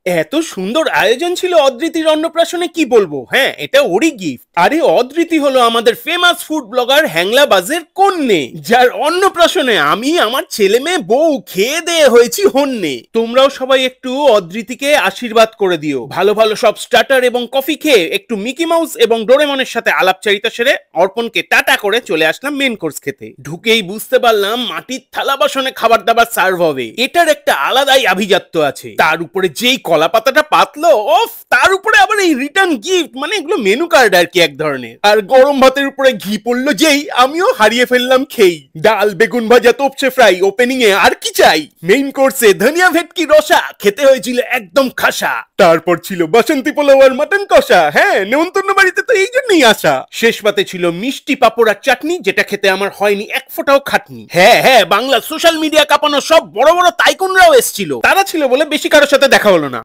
এত সুন্দর আয়োজন ছিল অদ্রিতির অন্নপ্রাশনে, কি বলবো। হ্যাঁ, এটা ওরই গিফট। আরে অদ্রিতি হলো আমাদের ফেমাস ফুড ব্লগার হ্যাংলা বাজের কন্যে, যার অন্নপ্রাশনে আমি, আমার ছেলে মেয়ে, বউ খেয়ে দেয়ে হয়েছি হন্যে। তোমরাও সবাই একটু অদ্রিতিকে আশীর্বাদ করে দিও। ভালো ভালো সব স্টার্টার এবং কফি খেয়ে একটু মিকি মাউস এবং ডোরেমনের সাথে আলাপচারিতা সেরে অর্পণকে টাটা করে চলে আসলাম মেন কোর্স খেতে। ঢুকেই বুঝতে পারলাম মাটির থালা বাসনে খাবার দাবার সার্ভ হবে, এটার একটা আলাদাই আভিজাত্য আছে। তার উপরে যেই কলা পাতাটা পাতলো, ওফ, তার উপরে আবার এই রিটার্ন গিফট, মানে এগুলো মেনু কার্ড আর কি এক ধরনের। আর গরম ভাতের উপরে ঘি পড়লো যেই, আমিও হারিয়ে ফেললাম খেই। ডাল, বেগুন ভাজা, তোপসে ফ্রাই, ওপেনিং এ আর কি চাই। মেইন কোর্সে ধনিয়া ভেটকি রসা খেতে হয়েছিল একদম খাসা। তারপর ছিল বাসন্তী পোলাও আর মাটন কষা। হ্যাঁ, নেমন্তন্ন বাড়িতে তো এই জন্যই আসা। শেষ পাতে ছিল মিষ্টি পাঁপড় আর চাটনি, যেটা খেতে আমার হয়নি এক ফোঁটাও খাটনি। হ্যাঁ হ্যাঁ, বাংলা সোশ্যাল মিডিয়া কাঁপানো সব বড় বড় তাইকুনরাও এসেছিল। তারা ছিল বলে বেশি কারোর সাথে দেখা হলো না।